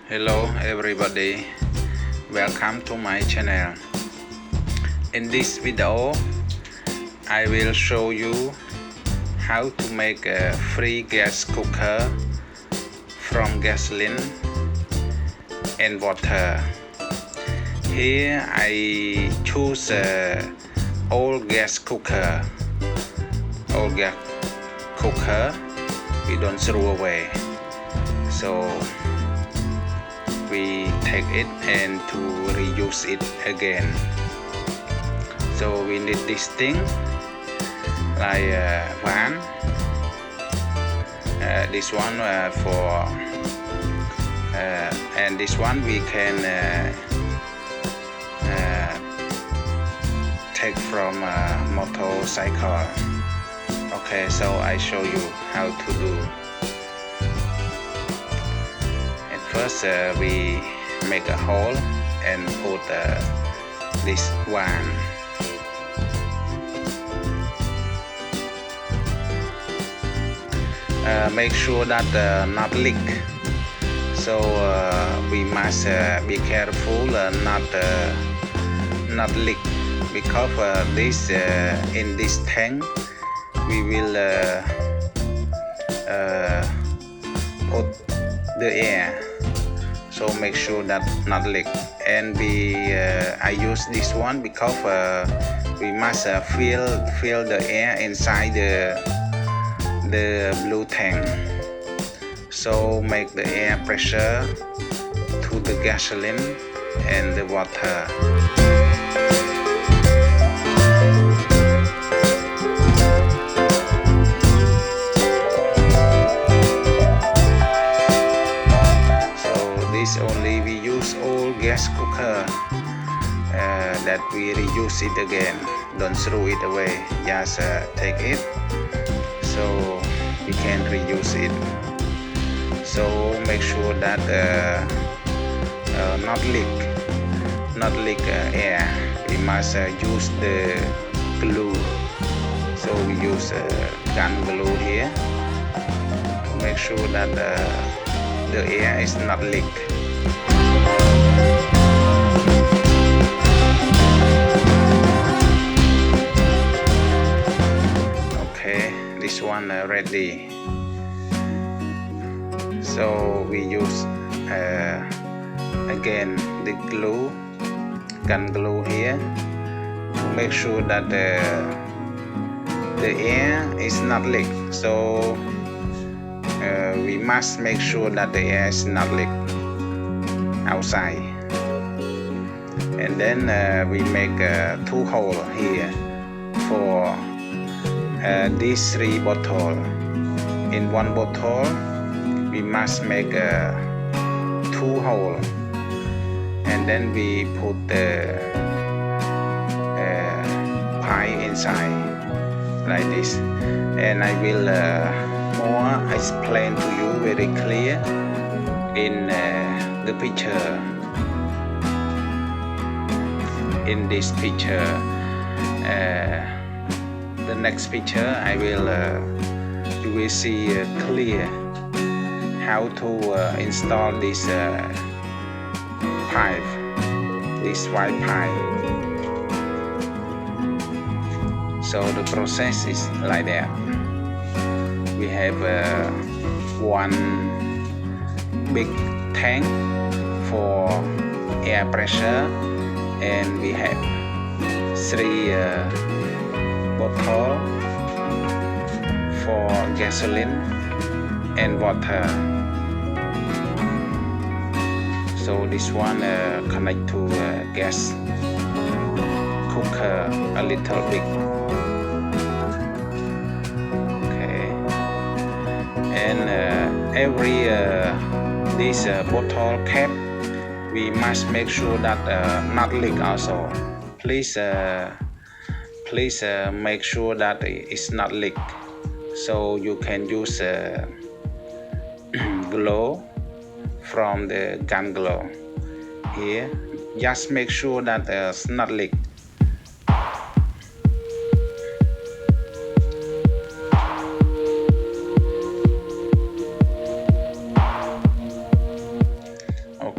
Hello everybody, welcome to my channel. In this video I will show you how to make a free gas cooker from gasoline and water. Here I choose old gas cooker. We don't throw away, so we take it and to reuse it again. So we need this thing like van, this one for and this one we can take from a motorcycle. Okay, so I show you how to do. At first we make a hole and put this one. Make sure that not leak, so we must be careful not leak, because this in this tank we will put the air, so make sure that not leak. And I use this one because we must fill the air inside the blue tank, so make the air pressure to the gasoline and the water. Only we use old gas cooker that we reuse it again. Don't throw it away, just take it so we can reuse it. So make sure that not leak air. We must use the glue, so we use gun glue here to make sure that the air is not leak. Okay, this one ready. So we use again the glue, gun glue here, to make sure that the air is not leak. So we must make sure that the air is not leak outside. And then we make two holes here for these three bottles. In one bottle we must make two holes, and then we put the pipe inside like this. And I will more explain to you very clear in the picture. In this picture, the next picture I will you will see clear how to install this pipe, this white pipe. So the process is like that. We have one big tank for air pressure, and we have three bottles for gasoline and water. So this one connect to gas cooker a little bit. Okay, and every this bottle cap we must make sure that not leak also. Please make sure that it's not leak, so you can use glue from the gun glue here. Just make sure that it's not leak.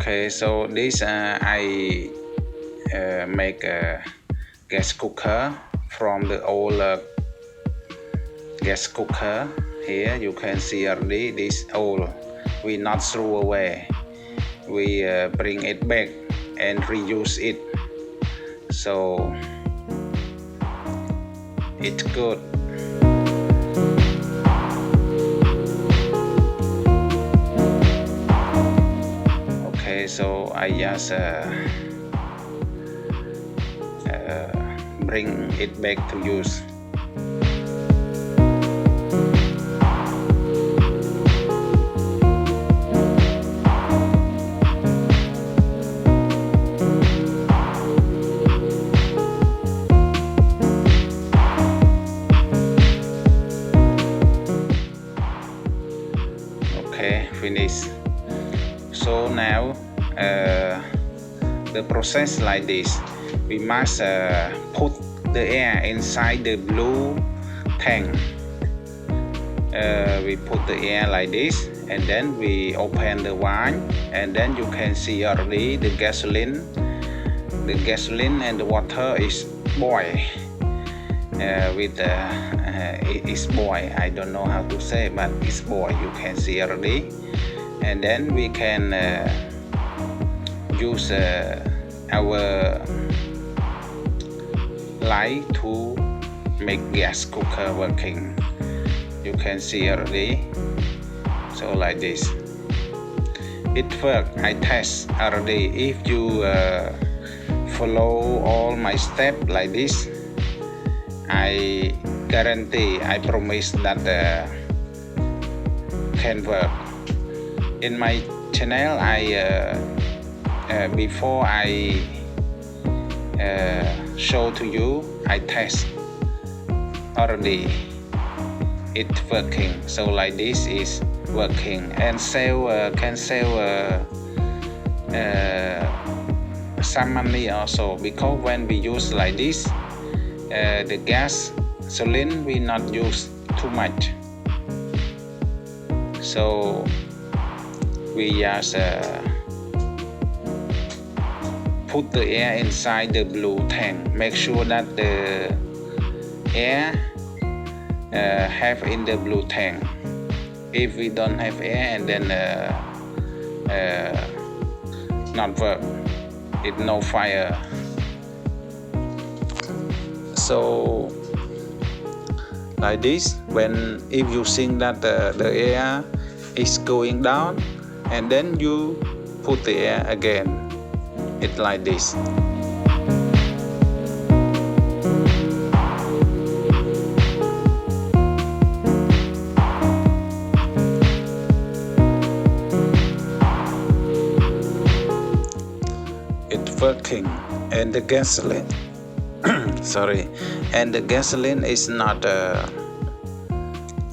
Okay, so this I make a gas cooker from the old gas cooker. Here you can see already this old, we not throw away, we bring it back and reuse it, so it's good. Okay, so I just bring it back to use. Okay, finish. So now the process like this, we must put the air inside the blue tank. We put the air like this, and then we open the wine, and then you can see already the gasoline and the water is boil. It's boil, I don't know how to say, but it's boil, you can see already. And then we can use our light to make gas cooker working. You can see already. So like this, it works. I test already. If you follow all my steps like this, I guarantee, I promise that can work. In my channel, I before I show to you, I test already. It's working. So like this is working, and can save some money also, because when we use like this, the gasoline we not use too much. So we just put the air inside the blue tank. Make sure that the air have in the blue tank. If we don't have air, and then not work, it no fire. So like this, if you think that the air is going down, and then you put the air again, it's like this. It's working, and the gasoline sorry, and the gasoline is not a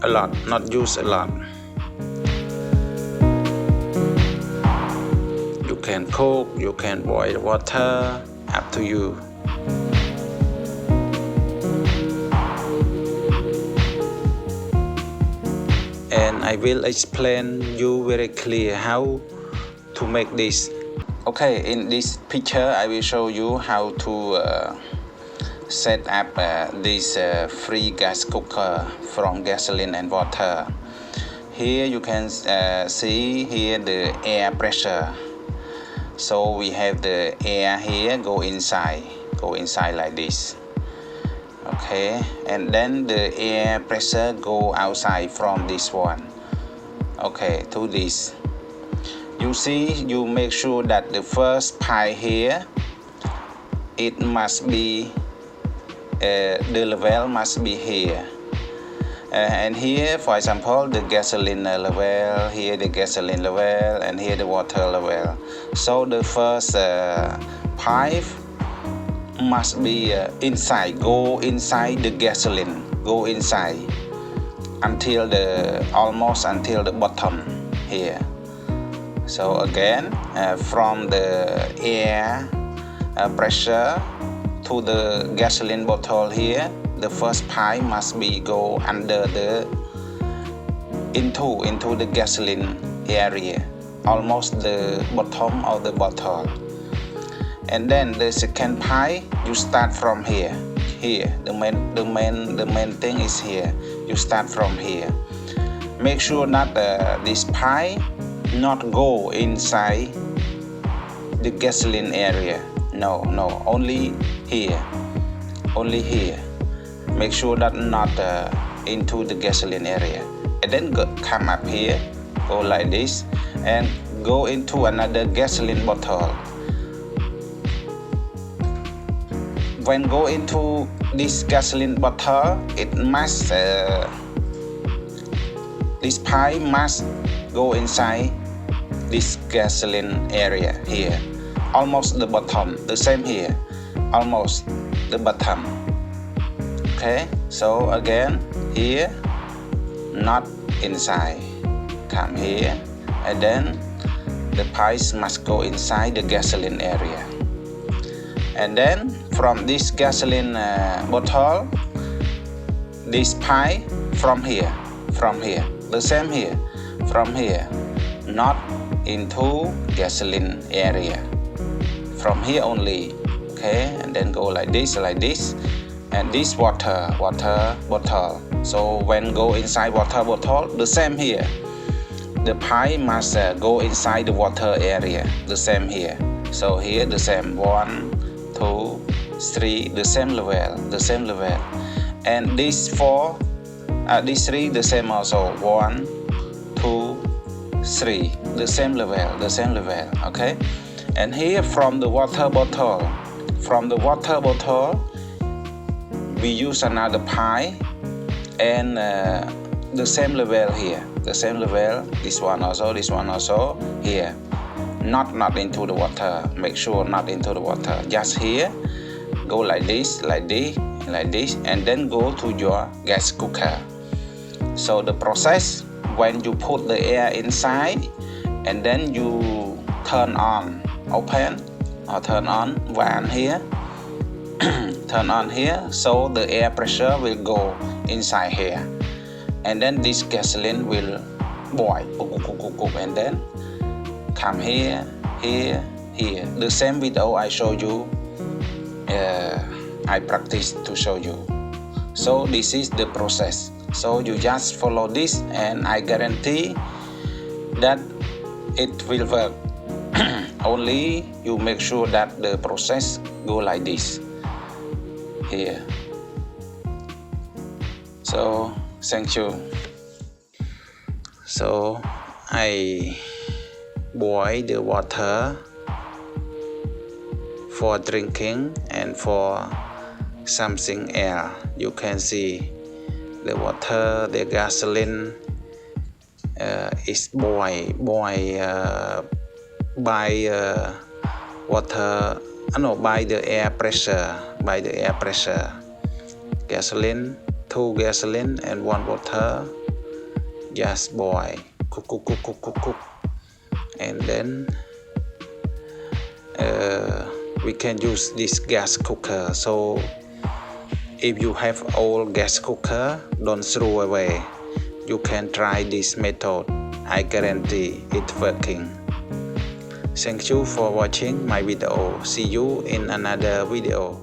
lot, not used a lot. You can cook, you can boil water, up to you. And I will explain you very clear how to make this. Okay, in this picture I will show you how to set up this free gas cooker from gasoline and water. Here you can see here the air pressure. So we have the air here go inside like this. Okay, and then the air pressure go outside from this one. Okay, to this. You see, you make sure that the first pipe here, it must be the level must be here, and here, for example, the gasoline level, here the gasoline level, and here the water level. So the first pipe must be inside, go inside the gasoline, go inside until almost until the bottom here. So again, from the air pressure to the gasoline bottle here, the first pipe must be go under the into the gasoline area. almost the bottom of the bottle. And then the second pie, you start from here. The main thing is here. You start from here. Make sure that this pie not go inside the gasoline area. No, only here. Make sure that not into the gasoline area. And then come up here, go like this, and go into another gasoline bottle. When go into this gasoline bottle, it must this pie must go inside this gasoline area here, almost the bottom. The same here, almost the bottom. Okay, so again here, not inside. Come here, and then the pies must go inside the gasoline area. And then from this gasoline bottle, this pie from here, the same here, from here, not into gasoline area, from here only. Okay, and then go like this, and this water bottle. So when go inside water bottle, the same here, the pie must go inside the water area, the same here. So here the same, 1, 2, 3, the same level, and these 4, these 3 the same also, 1, 2, 3, the same level. Okay, and here from the water bottle, we use another pie, and the same level here, this one also here. Not into the water. Make sure not into the water. Just here, go like this, and then go to your gas cooker. So the process, when you put the air inside, and then you turn on, open or turn on fan here, turn on here, so the air pressure will go inside here, and then this gasoline will boil, and then come here. The same video I show you, I practice to show you. So this is the process. So you just follow this, and I guarantee that it will work. Only you make sure that the process go like this here. So thank you. So I boil the water for drinking and for something else. You can see the water, the gasoline is boiled by water, by the air pressure. Gasoline, 2 gasoline and 1 water, just boil, cook. And then we can use this gas cooker. So if you have old gas cooker, don't throw away. You can try this method. I guarantee it working. Thank you for watching my video. See you in another video.